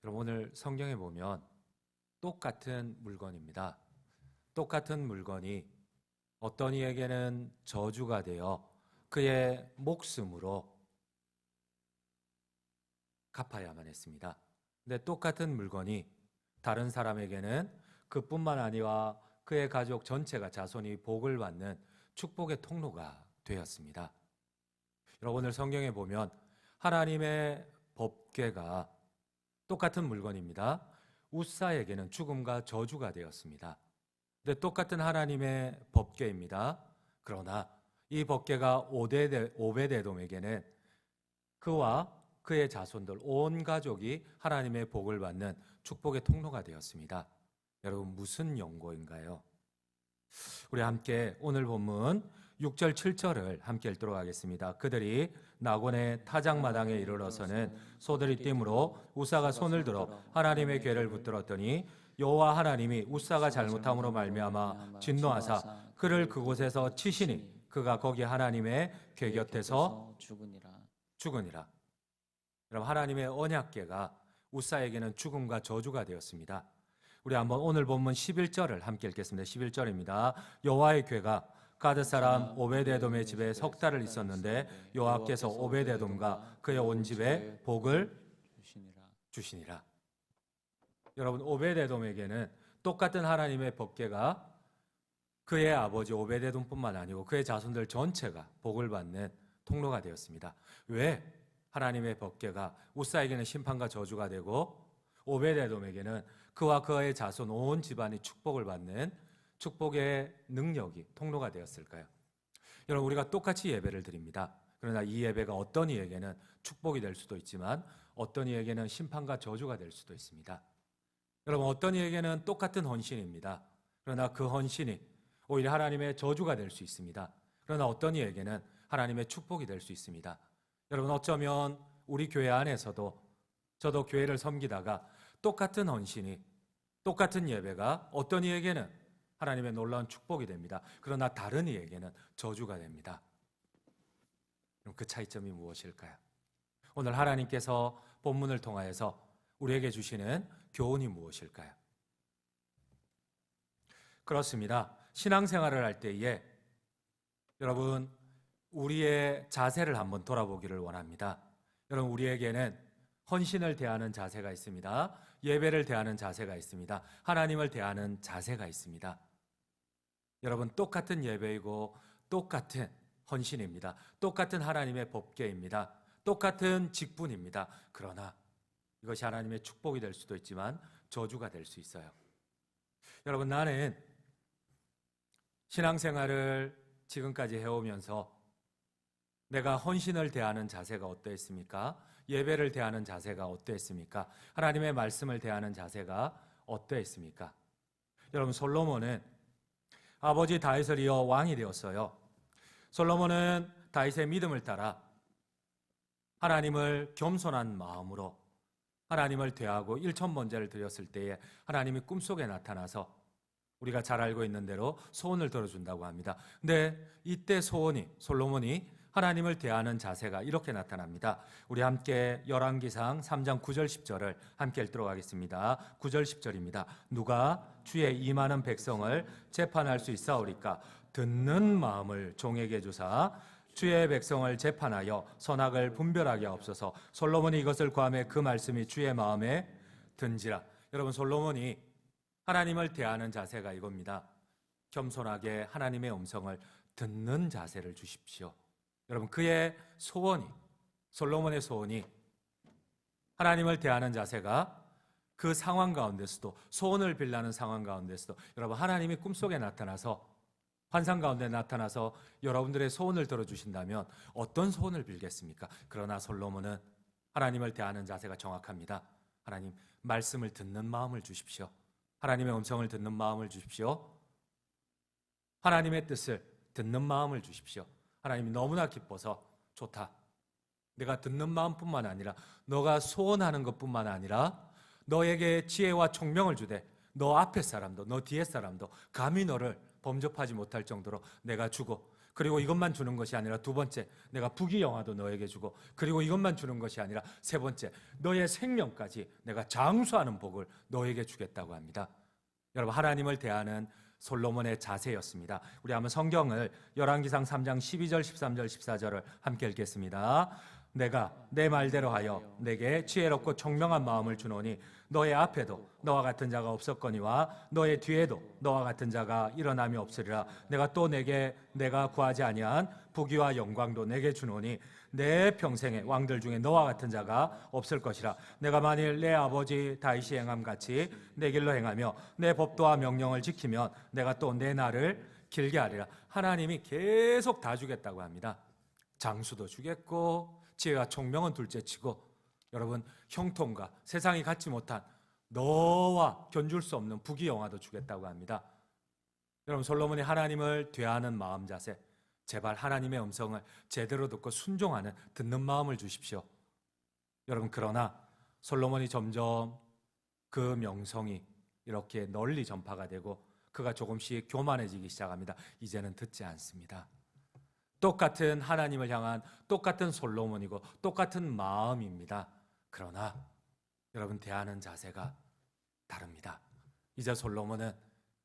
그럼 오늘 성경에 보면 똑같은 물건입니다. 똑같은 물건이 어떤 이에게는 저주가 되어 그의 목숨으로 갚아야만 했습니다. 근데 똑같은 물건이 다른 사람에게는 그뿐만 아니라 그의 가족 전체가 자손이 복을 받는 축복의 통로가 되었습니다. 여러분 오늘 성경에 보면 하나님의 법궤가 똑같은 물건입니다. 웃사에게는 죽음과 저주가 되었습니다. 근데 똑같은 하나님의 법궤입니다. 그러나 이 법궤가 오베데돔에게는 그와 그의 자손들 온 가족이 하나님의 복을 받는 축복의 통로가 되었습니다. 여러분 무슨 연고인가요? 우리 함께 오늘 본문 6절 7절을 함께 읽도록 하겠습니다. 그들이 나곤의 타작마당에 이르러서는 소들이 띠므로 우사가 손을 들어 하나님의 궤를 붙들었더니 여호와 하나님이 우사가 잘못함으로 말미암아 진노하사 그를 그곳에서 치시니 그가 거기 하나님의 궤 곁에서 죽으니라. 여러분 하나님의 언약궤가 우사에게는 죽음과 저주가 되었습니다. 우리 한번 오늘 본문 11절을 함께 읽겠습니다. 11절입니다. 여호와의 궤가 가드 사람 오베데돔의 집에 석 달을 있었는데 여호와께서 오베데돔과 그의 온 집에 복을 주시니라. 여러분 오베데돔에게는 똑같은 하나님의 법궤가 그의 아버지 오베데돔뿐만 아니고 그의 자손들 전체가 복을 받는 통로가 되었습니다. 왜 하나님의 법궤가 우사에게는 심판과 저주가 되고 오베데돔에게는 그와 그의 자손 온 집안이 축복을 받는 축복의 능력이 통로가 되었을까요? 여러분 우리가 똑같이 예배를 드립니다. 그러나 이 예배가 어떤 이에게는 축복이 될 수도 있지만 어떤 이에게는 심판과 저주가 될 수도 있습니다. 여러분 어떤 이에게는 똑같은 헌신입니다. 그러나 그 헌신이 오히려 하나님의 저주가 될 수 있습니다. 그러나 어떤 이에게는 하나님의 축복이 될 수 있습니다. 여러분 어쩌면 우리 교회 안에서도 저도 교회를 섬기다가 똑같은 헌신이 똑같은 예배가 어떤 이에게는 하나님의 놀라운 축복이 됩니다. 그러나 다른 이에게는 저주가 됩니다. 그럼 그 차이점이 무엇일까요? 오늘 하나님께서 본문을 통하여서 우리에게 주시는 교훈이 무엇일까요? 그렇습니다. 신앙생활을 할 때에 여러분 우리의 자세를 한번 돌아보기를 원합니다. 여러분 우리에게는 헌신을 대하는 자세가 있습니다. 예배를 대하는 자세가 있습니다. 하나님을 대하는 자세가 있습니다. 여러분 똑같은 예배이고 똑같은 헌신입니다. 똑같은 하나님의 법궤입니다. 똑같은 직분입니다. 그러나 이것이 하나님의 축복이 될 수도 있지만 저주가 될 수 있어요. 여러분 나는 신앙생활을 지금까지 해오면서 내가 헌신을 대하는 자세가 어떠했습니까? 예배를 대하는 자세가 어떠했습니까? 하나님의 말씀을 대하는 자세가 어떠했습니까? 여러분 솔로몬은 아버지 다윗을 이어 왕이 되었어요. 솔로몬은 다윗의 믿음을 따라 하나님을 겸손한 마음으로 하나님을 대하고 일천번제를 드렸을 때에 하나님이 꿈속에 나타나서 우리가 잘 알고 있는 대로 소원을 들어준다고 합니다. 근데 이때 솔로몬이 하나님을 대하는 자세가 이렇게 나타납니다. 우리 함께 열왕기상 3장 9절 10절을 함께 읽도록 하겠습니다. 9절 10절입니다. 누가 주의 이 많은 백성을 재판할 수 있사오리까? 듣는 마음을 종에게 주사 주의 백성을 재판하여 선악을 분별하게 하옵소서. 솔로몬이 이것을 구하매 그 말씀이 주의 마음에 든지라. 여러분 솔로몬이 하나님을 대하는 자세가 이겁니다. 겸손하게 하나님의 음성을 듣는 자세를 주십시오. 여러분 그의 솔로몬의 소원이 하나님을 대하는 자세가 그 상황 가운데서도 소원을 빌라는 상황 가운데서도 여러분 하나님이 꿈속에 나타나서 환상 가운데 나타나서 여러분들의 소원을 들어주신다면 어떤 소원을 빌겠습니까? 그러나 솔로몬은 하나님을 대하는 자세가 정확합니다. 하나님 말씀을 듣는 마음을 주십시오. 하나님의 음성을 듣는 마음을 주십시오. 하나님의 뜻을 듣는 마음을 주십시오. 하나님이 너무나 기뻐서 좋다. 내가 듣는 마음뿐만 아니라 너가 소원하는 것뿐만 아니라 너에게 지혜와 총명을 주되 너 앞에 사람도 너 뒤에 사람도 감히 너를 범접하지 못할 정도로 내가 주고 그리고 이것만 주는 것이 아니라 두 번째, 내가 부귀영화도 너에게 주고, 그리고 이것만 주는 것이 아니라 세 번째, 너의 생명까지 내가 장수하는 복을 너에게 주겠다고 합니다. 여러분, 하나님을 대하는 솔로몬의 자세였습니다. 우리 한번 성경을 열왕기상 3장 12절, 13절, 14절을 함께 읽겠습니다. 내가 내 말대로 하여 내게 지혜롭고 총명한 마음을 주노니 너의 앞에도 너와 같은 자가 없었거니와 너의 뒤에도 너와 같은 자가 일어남이 없으리라. 내가 또 내가 구하지 아니한 부귀와 영광도 내게 주노니 내 평생에 왕들 중에 너와 같은 자가 없을 것이라. 내가 만일 내 아버지 다윗이 행함 같이 내 길로 행하며 내 법도와 명령을 지키면 내가 또 내 날을 길게 하리라. 하나님이 계속 다 주겠다고 합니다. 장수도 주겠고 지혜와 총명은 둘째치고, 여러분, 형통과 세상이 갖지 못한 너와 견줄 수 없는 부귀영화도 주겠다고 합니다. 여러분, 솔로몬이 하나님을 대하는 마음 자세, 제발 하나님의 음성을 제대로 듣고 순종하는 듣는 마음을 주십시오. 여러분, 그러나 솔로몬이 점점 그 명성이 이렇게 널리 전파가 되고 그가 조금씩 교만해지기 시작합니다. 이제는 듣지 않습니다. 똑같은 하나님을 향한 똑같은 솔로몬이고 똑같은 마음입니다. 그러나 여러분, 대하는 자세가 다릅니다. 이제 솔로몬은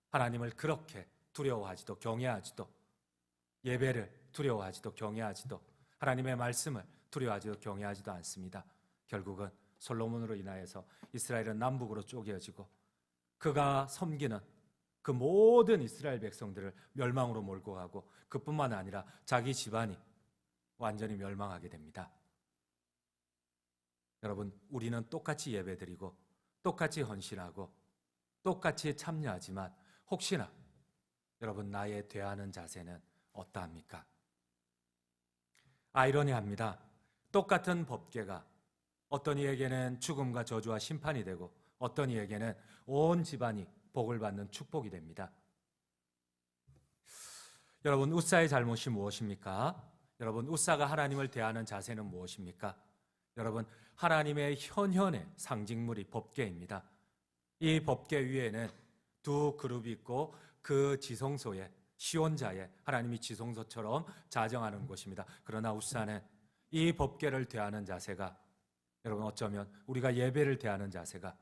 하나님을 그렇게 두려워하지도 경외하지도, 예배를 두려워하지도 경외하지도, 하나님의 말씀을 두려워하지도 경외하지도 않습니다. 결국은 솔로몬으로 인하여서 이스라엘은 남북으로 쪼개어지고 그가 섬기는 그 모든 이스라엘 백성들을 멸망으로 몰고 가고, 그뿐만 아니라 자기 집안이 완전히 멸망하게 됩니다. 여러분, 우리는 똑같이 예배드리고 똑같이 헌신하고 똑같이 참여하지만 혹시나 여러분, 나의 대하는 자세는 어떠합니까? 아이러니합니다. 똑같은 법궤가 어떤 이에게는 죽음과 저주와 심판이 되고 어떤 이에게는 온 집안이 복을 받는 축복이 됩니다. 여러분, 웃사의 잘못이 무엇입니까? 여러분, 웃사가 하나님을 대하는 자세는 무엇입니까? 여러분, 하나님의 현현의 상징물이 법궤입니다. 이 법궤 위에는 두 그룹이 있고 그 지성소에 시온자에 하나님이 지성소처럼 자정하는 곳입니다. 그러나 웃사는 이 법궤를 대하는 자세가, 여러분, 어쩌면 우리가 예배를 대하는 자세가,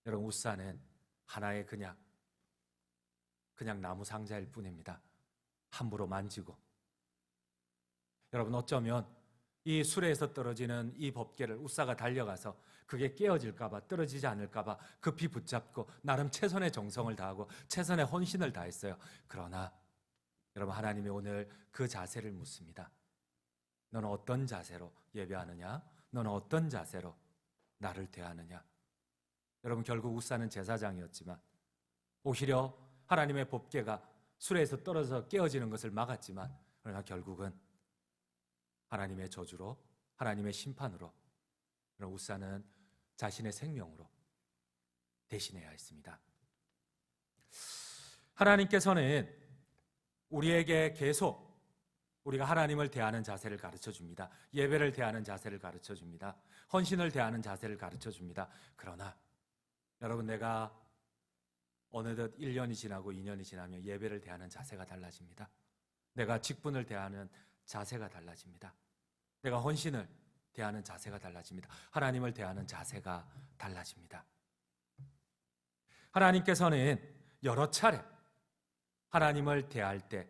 여러분, 웃사는 하나의 그냥 나무 상자일 뿐입니다. 함부로 만지고, 여러분, 어쩌면 이 수레에서 떨어지는 이 법궤를 웃사가 달려가서 그게 깨어질까봐, 떨어지지 않을까봐 급히 붙잡고 나름 최선의 정성을 다하고 최선의 헌신을 다했어요. 그러나 여러분, 하나님이 오늘 그 자세를 묻습니다. 너는 어떤 자세로 예배하느냐? 너는 어떤 자세로 나를 대하느냐? 여러분, 결국 웃사는 제사장이었지만 오히려 하나님의 법궤가 수레에서 떨어져서 깨어지는 것을 막았지만, 그러나 결국은 하나님의 저주로, 하나님의 심판으로 웃사는 자신의 생명으로 대신해야 했습니다. 하나님께서는 우리에게 계속 우리가 하나님을 대하는 자세를 가르쳐 줍니다. 예배를 대하는 자세를 가르쳐 줍니다. 헌신을 대하는 자세를 가르쳐 줍니다. 그러나 여러분, 내가 어느덧 1년이 지나고 2년이 지나면 예배를 대하는 자세가 달라집니다. 내가 직분을 대하는 자세가 달라집니다. 내가 헌신을 대하는 자세가 달라집니다. 하나님을 대하는 자세가 달라집니다. 하나님께서는 여러 차례 하나님을 대할 때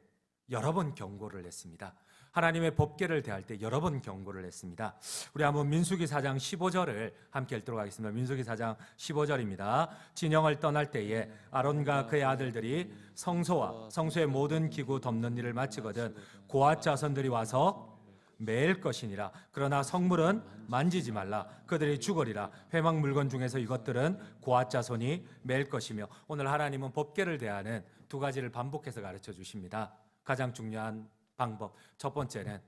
여러 번 경고를 했습니다. 하나님의 법궤를 대할 때 여러 번 경고를 했습니다. 우리 한번 민수기 4장 15절을 함께 읽도록 하겠습니다. 민수기 4장 15절입니다. 진영을 떠날 때에 아론과 그의 아들들이 성소와 성소의 모든 기구 덮는 일을 마치거든 고앗 자손들이 와서 매일 것이니라. 그러나 성물은 만지지 말라. 그들이 죽으리라. 회막 물건 중에서 이것들은 고앗 자손이 매일 것이며, 오늘 하나님은 법궤를 대하는 두 가지를 반복해서 가르쳐 주십니다. 가장 중요한 방법, 첫 번째는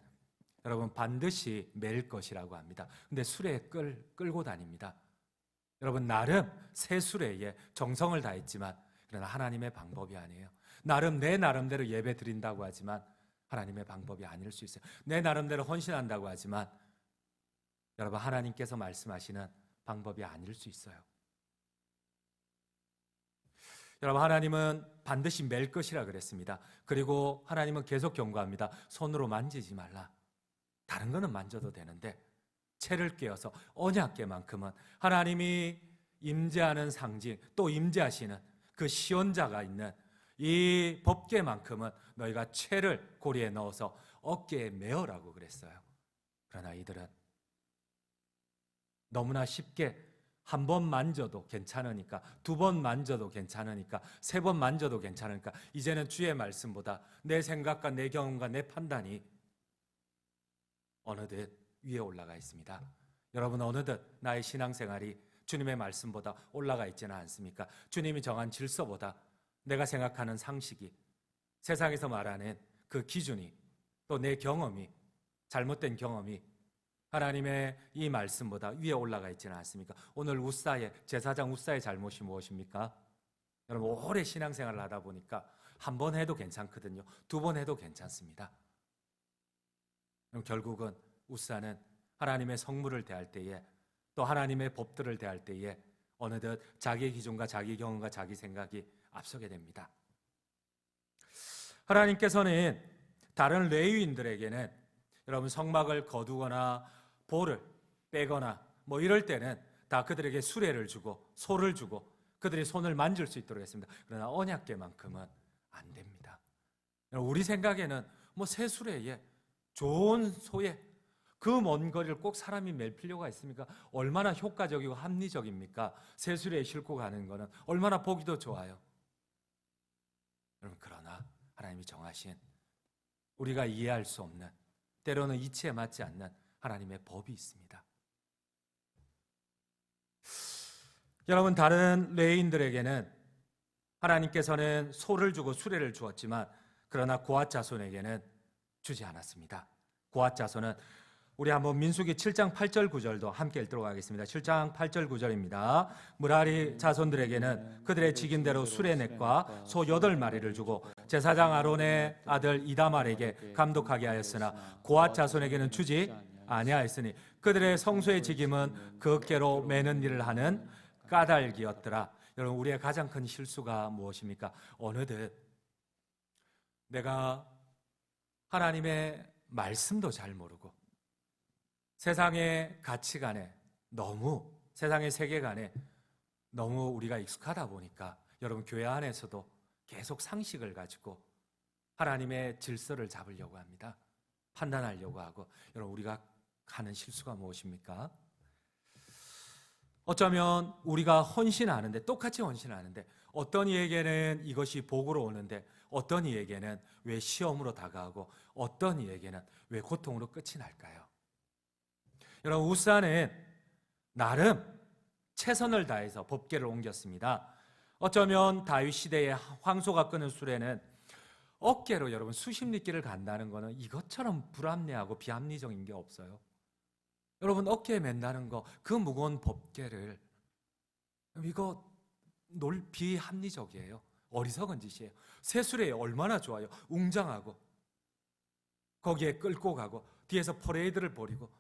여러분, 반드시 매일 것이라고 합니다. 근데 수레에 끌고 다닙니다. 여러분, 나름 새 수레에 정성을 다했지만, 그러나 하나님의 방법이 아니에요. 내 나름대로 예배 드린다고 하지만 하나님의 방법이 아닐 수 있어요. 내 나름대로 헌신한다고 하지만 여러분, 하나님께서 말씀하시는 방법이 아닐 수 있어요. 여러분, 하나님은 반드시 맬 것이라 그랬습니다. 그리고 하나님은 계속 경고합니다. 손으로 만지지 말라. 다른 거는 만져도 되는데 채를 꿰어서 언약궤만큼은 하나님이 임재하는 상징, 또 임재하시는 그 시온자가 있는 이 법궤만큼은 너희가 채를 고리에 넣어서 어깨에 메어라고 그랬어요. 그러나 이들은 너무나 쉽게 한 번 만져도 괜찮으니까, 두 번 만져도 괜찮으니까, 세 번 만져도 괜찮으니까 이제는 주의 말씀보다 내 생각과 내 경험과 내 판단이 어느덧 위에 올라가 있습니다. 여러분, 어느덧 나의 신앙생활이 주님의 말씀보다 올라가 있지는 않습니까? 주님이 정한 질서보다 내가 생각하는 상식이, 세상에서 말하는 그 기준이, 또 내 경험이, 잘못된 경험이 하나님의 이 말씀보다 위에 올라가 있지는 않습니까? 오늘 우사의, 제사장 우사의 잘못이 무엇입니까? 여러분, 오래 신앙생활을 하다 보니까 한 번 해도 괜찮거든요. 두 번 해도 괜찮습니다. 그럼 결국은 우사는 하나님의 성물을 대할 때에, 또 하나님의 법들을 대할 때에 어느덧 자기 기준과 자기 경험과 자기 생각이 앞서게 됩니다. 하나님께서는 다른 레위인들에게는 여러분 성막을 거두거나 볼을 빼거나 뭐 이럴 때는 다 그들에게 수레를 주고 소를 주고 그들이 손을 만질 수 있도록 했습니다. 그러나 언약궤만큼은 안 됩니다. 우리 생각에는 뭐 새 수레에, 좋은 소에 그 먼 거리를 꼭 사람이 맬 필요가 있습니까? 얼마나 효과적이고 합리적입니까? 새 수레에 싣고 가는 거는 얼마나 보기도 좋아요. 여러분, 그러나 하나님이 정하신 우리가 이해할 수 없는, 때로는 이치에 맞지 않는 하나님의 법이 있습니다. 여러분, 다른 레위인들에게는 하나님께서는 소를 주고 수레를 주었지만 그러나 고앗 자손에게는 주지 않았습니다. 고앗 자손은 우리 한번 민수기 7장 8절 9절도 함께 읽도록 하겠습니다. 7장 8절 9절입니다. 무라리 자손들에게는 그들의 직인대로 수레넷과 소 8마리를 주고 제사장 아론의 아들 이다말에게 감독하게 하였으나 고앗 자손에게는 주지 아니하였으니 그들의 성소의 직임은 그 어깨로 매는 일을 하는 까닭이었더라. 여러분, 우리의 가장 큰 실수가 무엇입니까? 어느덧 내가 하나님의 말씀도 잘 모르고 세상의 가치관에 너무, 세상의 세계관에 너무 우리가 익숙하다 보니까 여러분, 교회 안에서도 계속 상식을 가지고 하나님의 질서를 잡으려고 합니다. 판단하려고 하고. 여러분, 우리가 하는 실수가 무엇입니까? 어쩌면 우리가 헌신하는데, 똑같이 헌신하는데 어떤 이에게는 이것이 복으로 오는데 어떤 이에게는 왜 시험으로 다가오고 어떤 이에게는 왜 고통으로 끝이 날까요? 여러분, 우사는 나름 최선을 다해서 법궤를 옮겼습니다. 어쩌면 다윗 시대의 황소가 끄는 수레는 어깨로 여러분 수십 리길을 간다는 것은 이것처럼 불합리하고 비합리적인 게 없어요. 여러분, 어깨에 맨다는 거, 그 무거운 법궤를, 이거 비합리적이에요. 어리석은 짓이에요. 새 수레에 얼마나 좋아요. 웅장하고 거기에 끌고 가고 뒤에서 퍼레이드를 벌이고.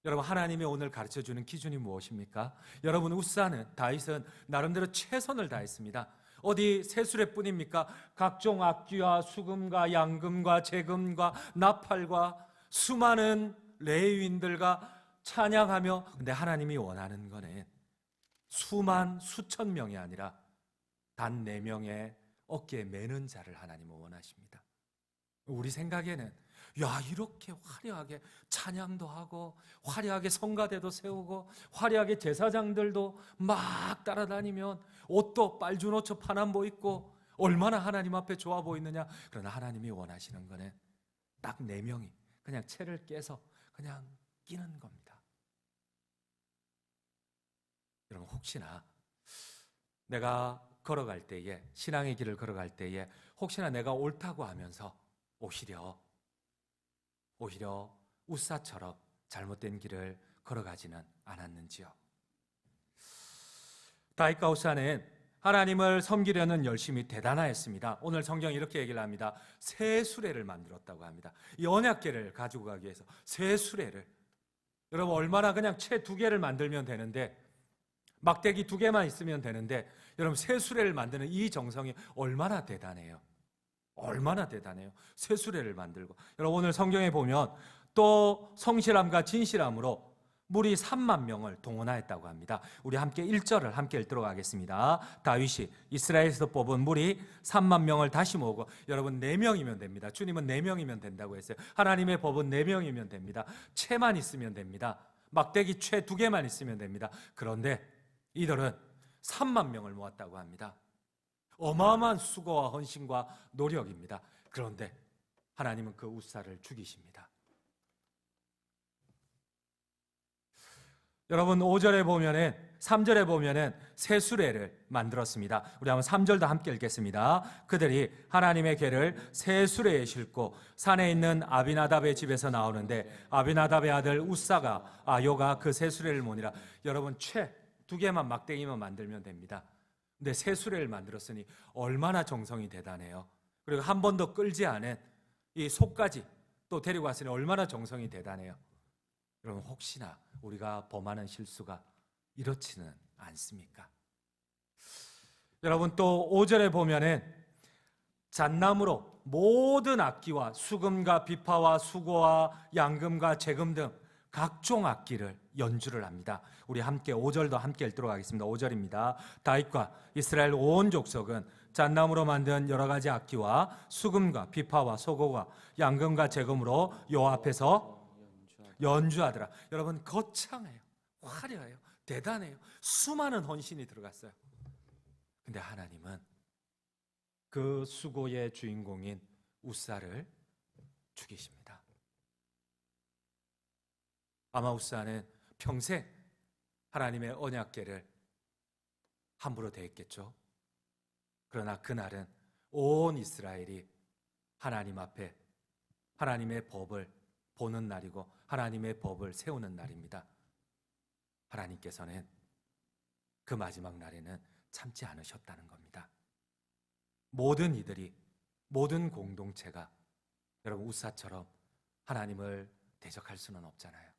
여러분, 하나님이 오늘 가르쳐주는 기준이 무엇입니까? 여러분, 우사는, 다윗은 나름대로 최선을 다했습니다. 어디 새 수레뿐입니까? 각종 악기와 수금과 양금과 재금과 나팔과 수많은 레위인들과 찬양하며, 근데 하나님이 원하는 거는 수천 명이 아니라 단 4명의 어깨에 매는 자를 하나님은 원하십니다. 우리 생각에는 야, 이렇게 화려하게 찬양도 하고 화려하게 성가대도 세우고 화려하게 제사장들도 막 따라다니면 옷도 빨준 옷처 파남보 입고 얼마나 하나님 앞에 좋아 보이느냐. 그러나 하나님이 원하시는 거는 딱 4명이 그냥 채를 깨서 그냥 끼는 겁니다. 여러분, 혹시나 내가 걸어갈 때에, 신앙의 길을 걸어갈 때에 혹시나 내가 옳다고 하면서 오히려 우사처럼 잘못된 길을 걸어가지는 않았는지요? 다윗과 우사는 하나님을 섬기려는 열심이 대단하였습니다. 오늘 성경이 이렇게 얘기를 합니다. 새 수레를 만들었다고 합니다. 이 언약궤를 가지고 가기 위해서 새 수레를. 여러분, 얼마나 그냥 채 2개를 만들면 되는데 막대기 2개만 있으면 되는데 여러분 쇠수레를 만드는 이 정성이 얼마나 대단해요. 얼마나 대단해요. 쇠수레를 만들고. 여러분 오늘 성경에 보면 또 성실함과 진실함으로 무리 3만 명을 동원하였다고 합니다. 우리 함께 1절을 함께 읽도록 하겠습니다. 다윗이 이스라엘에서 뽑은 무리 3만 명을 다시 모으고, 여러분 4명이면 됩니다. 주님은 4명이면 된다고 했어요. 하나님의 법은 4명이면 됩니다. 채만 있으면 됩니다. 막대기 채 2개만 있으면 됩니다. 그런데 이들은 3만 명을 모았다고 합니다. 어마어마한 수고와 헌신과 노력입니다. 그런데 하나님은 그 우사를 죽이십니다. 여러분 5절에 보면은 3절에 보면은 새 수레를 만들었습니다. 우리 한번 3절도 함께 읽겠습니다. 그들이 하나님의 괴를 새 수레에 싣고 산에 있는 아비나답의 집에서 나오는데 아비나답의 아들 우사가 아요가 그 새 수레를 모니라. 여러분 채 2개만 막대기만 만들면 됩니다. 근데 새 수레를 만들었으니 얼마나 정성이 대단해요. 그리고 한 번도 끌지 않은 이 속까지 또 데리고 왔으니 얼마나 정성이 대단해요. 여러분 혹시나 우리가 범하는 실수가 이렇지는 않습니까? 여러분 또 5절에 보면은 잣나무로 모든 악기와 수금과 비파와 수고와 양금과 재금 등 각종 악기를 연주를 합니다. 우리 함께 5절도 함께 읽도록 하겠습니다. 5절입니다. 다윗과 이스라엘 온 족속은 잣나무로 만든 여러 가지 악기와 수금과 비파와 소고와 양금과 재금으로 여호와 앞에서 연주하더라. 여러분 거창해요. 화려해요. 대단해요. 수많은 헌신이 들어갔어요. 근데 하나님은 그 수고의 주인공인 우사를 죽이십니다. 아마 우사는 평생 하나님의 언약궤를 함부로 대했겠죠. 그러나 그날은 온 이스라엘이 하나님 앞에 하나님의 법을 보는 날이고 하나님의 법을 세우는 날입니다. 하나님께서는 그 마지막 날에는 참지 않으셨다는 겁니다. 모든 이들이, 모든 공동체가 여러분 우사처럼 하나님을 대적할 수는 없잖아요.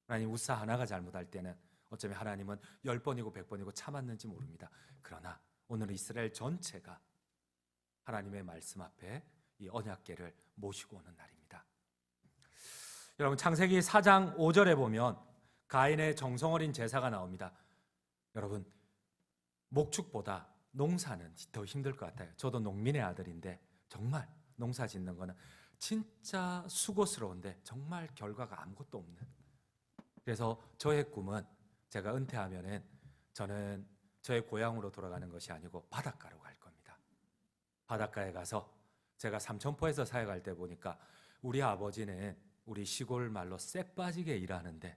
하나님 우사 하나가 잘못할 때는 어쩌면 하나님은 10번이고 100번이고 참았는지 모릅니다. 그러나 오늘 이스라엘 전체가 하나님의 말씀 앞에 이 언약궤를 모시고 오는 날입니다. 여러분 창세기 4장 5절에 보면 가인의 정성 어린 제사가 나옵니다. 여러분 목축보다 농사는 더 힘들 것 같아요. 저도 농민의 아들인데 정말 농사 짓는 거는 진짜 수고스러운데 정말 결과가 아무것도 없는. 그래서 저의 꿈은 제가 은퇴하면은 저는 저의 고향으로 돌아가는 것이 아니고 바닷가로 갈 겁니다. 바닷가에 가서 제가 삼천포에서 사역할 때 보니까 우리 아버지는 우리 시골 말로 쎄 빠지게 일하는데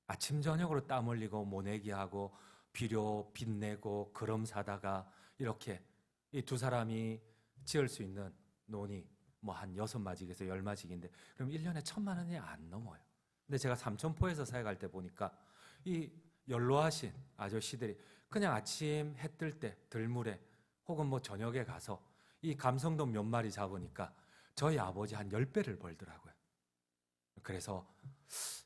아침 저녁으로 땀 흘리고 모내기하고 비료 빚내고 그럼 사다가 이렇게 이 두 사람이 지을 수 있는 논이 뭐 한 6마직에서 10마직인데 그럼 1년에 1,000만 원이 안 넘어요. 근데 제가 삼천포에서 사역할 때 보니까 이 연로하신 아저씨들이 그냥 아침 해 뜰 때 들물에 혹은 뭐 저녁에 가서 이 감성돔 몇 마리 잡으니까 저희 아버지 한 10배를 벌더라고요. 그래서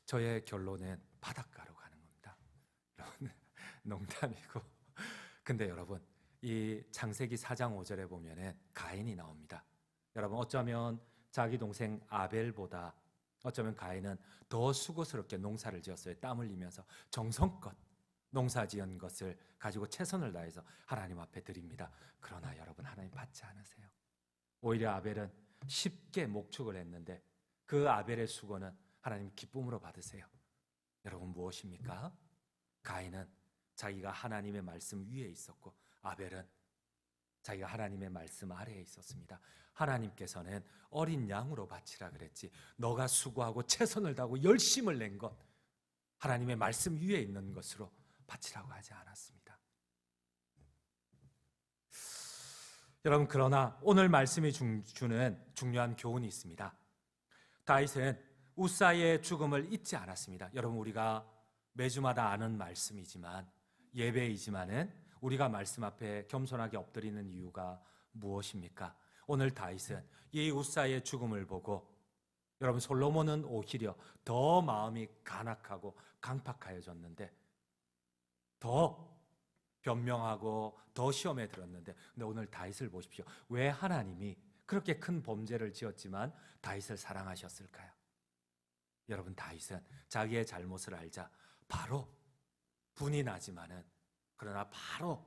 저의 결론은 바닷가로 가는 겁니다. 농담이고. 근데 여러분 이 창세기 4장 5절에 보면은 가인이 나옵니다. 여러분 어쩌면 자기 동생 아벨보다 어쩌면 가인은 더 수고스럽게 농사를 지었어요. 땀 흘리면서 정성껏 농사 지은 것을 가지고 최선을 다해서 하나님 앞에 드립니다. 그러나 여러분 하나님 받지 않으세요. 오히려 아벨은 쉽게 목축을 했는데 그 아벨의 수고는 하나님 기쁨으로 받으세요. 여러분 무엇입니까? 가인은 자기가 하나님의 말씀 위에 있었고 아벨은 자기가 하나님의 말씀 아래에 있었습니다. 하나님께서는 어린 양으로 바치라 그랬지 너가 수고하고 최선을 다하고 열심을 낸 것 하나님의 말씀 위에 있는 것으로 바치라고 하지 않았습니다. 여러분 그러나 오늘 말씀이 주는 중요한 교훈이 있습니다. 다윗은 우사의 죽음을 잊지 않았습니다. 여러분 우리가 매주마다 아는 말씀이지만 예배이지만은 우리가 말씀 앞에 겸손하게 엎드리는 이유가 무엇입니까? 오늘 다윗은 이 우사의 죽음을 보고 여러분 솔로몬은 오히려 더 마음이 간악하고 강팍하여졌는데 더 더 변명하고 더 시험에 들었는데, 근데 오늘 다윗을 보십시오. 왜 하나님이 그렇게 큰 범죄를 지었지만 다윗을 사랑하셨을까요? 여러분, 다윗은 자기의 잘못을 알자 바로 분이 나지만은, 그러나 바로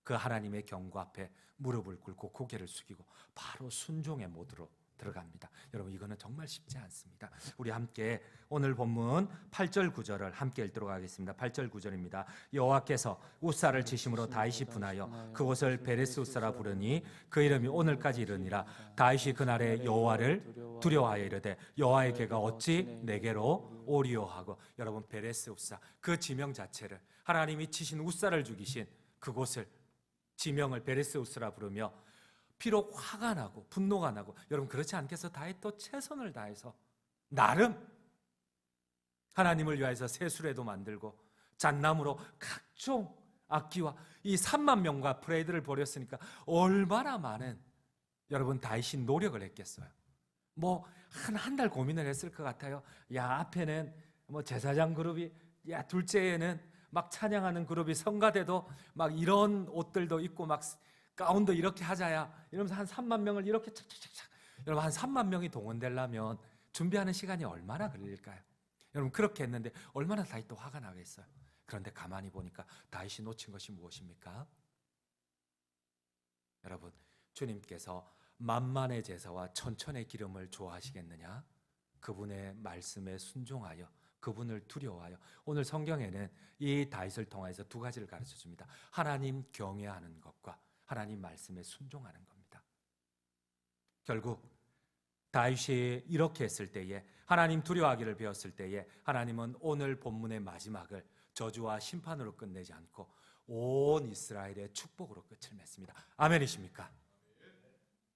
그 하나님의 경고 앞에 무릎을 꿇고 고개를 숙이고 바로 순종의 모드로 들어갑니다. 여러분, 이거는 정말 쉽지 않습니다. 우리 함께 오늘 본문 8절 9절을 함께 읽도록 하겠습니다. 8절 9절입니다. 여호와께서 우사를 치심으로 다윗이 분하여 그곳을 베레스 우사라 부르니 그 이름이 오늘까지 이르니라. 다윗이 그날에 여호와를 두려워하여 이르되 여호와의 괴가 어찌 내게로 오리오 하고. 여러분, 베레스 우사, 그 지명 자체를, 하나님이 치신 우사를 죽이신 그곳을 지명을 베레스 우사라 부르며 비록 화가 나고 분노가 나고, 여러분 그렇지 않겠어? 다윗도 최선을 다해서 나름 하나님을 위하여서 새수레도 만들고 잣나무로 각종 악기와 이 3만 명과 프레이드를 벌였으니까 얼마나 많은, 여러분, 다윗이 노력을 했겠어요. 뭐 한 달 고민을 했을 것 같아요. 야, 앞에는 뭐 제사장 그룹이, 야, 둘째에는 막 찬양하는 그룹이, 성가대도 막 이런 옷들도 입고 막 가운도 이렇게 하자야 이러면서 한 3만 명을 이렇게 착착착착. 여러분, 한 3만 명이 동원되려면 준비하는 시간이 얼마나 걸릴까요? 여러분, 그렇게 했는데 얼마나 다윗도 화가 나겠어요. 그런데 가만히 보니까 다윗이 놓친 것이 무엇입니까? 여러분, 주님께서 만만의 제사와 천천의 기름을 좋아하시겠느냐? 그분의 말씀에 순종하여 그분을 두려워하여. 오늘 성경에는 이 다윗을 통해서 두 가지를 가르쳐 줍니다. 하나님 경외하는 것과 하나님 말씀에 순종하는 겁니다. 결국 다윗이 이렇게 했을 때에, 하나님 두려워하기를 배웠을 때에, 하나님은 오늘 본문의 마지막을 저주와 심판으로 끝내지 않고 온 이스라엘의 축복으로 끝을 맺습니다. 아멘이십니까?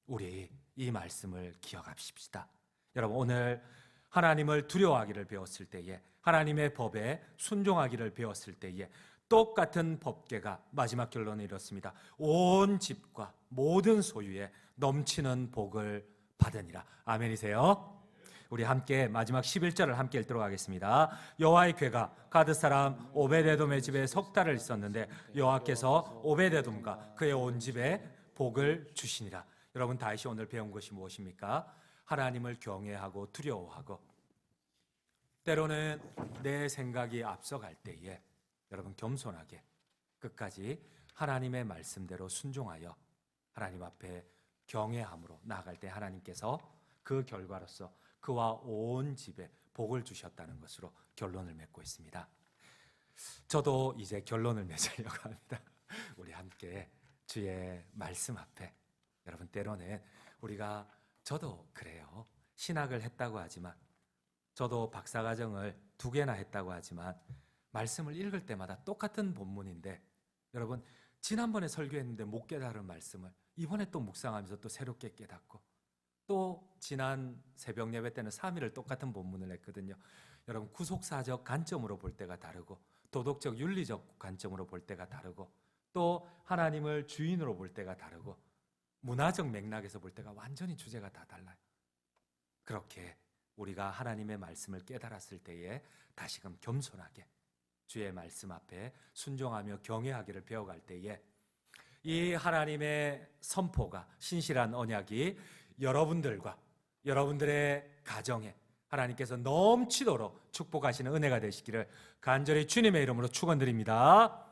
우리 이 말씀을 기억합시다. 여러분, 오늘 하나님을 두려워하기를 배웠을 때에, 하나님의 법에 순종하기를 배웠을 때에 똑같은 법궤가 마지막 결론을 이뤘습니다. 온 집과 모든 소유에 넘치는 복을 받으니라. 아멘이세요? 우리 함께 마지막 11절을 함께 읽도록 하겠습니다. 여호와의 궤가 가드 사람 오베데돔의 집에 석 달을 있었는데 여호와께서 오베데돔과 그의 온 집에 복을 주시니라. 여러분, 다윗이 오늘 배운 것이 무엇입니까? 하나님을 경외하고 두려워하고, 때로는 내 생각이 앞서갈 때에 여러분 겸손하게 끝까지 하나님의 말씀대로 순종하여 하나님 앞에 경외함으로 나아갈 때 하나님께서 그 결과로서 그와 온 집에 복을 주셨다는 것으로 결론을 맺고 있습니다. 저도 이제 결론을 맺으려고 합니다. 우리 함께 주의 말씀 앞에, 여러분, 때로는 우리가, 저도 그래요. 신학을 했다고 하지만, 저도 박사과정을 2개나 했다고 하지만 말씀을 읽을 때마다 똑같은 본문인데, 여러분, 지난번에 설교했는데 못 깨달은 말씀을 이번에 또 묵상하면서 또 새롭게 깨닫고, 또 지난 새벽 예배 때는 3일을 똑같은 본문을 했거든요. 여러분, 구속사적 관점으로 볼 때가 다르고, 도덕적 윤리적 관점으로 볼 때가 다르고, 또 하나님을 주인으로 볼 때가 다르고, 문화적 맥락에서 볼 때가 완전히 주제가 다 달라요. 그렇게 우리가 하나님의 말씀을 깨달았을 때에 다시금 겸손하게 주의 말씀 앞에 순종하며 경외하기를 배워갈 때에 이 하나님의 선포가, 신실한 언약이 여러분들과 여러분들의 가정에 하나님께서 넘치도록 축복하시는 은혜가 되시기를 간절히 주님의 이름으로 축원드립니다.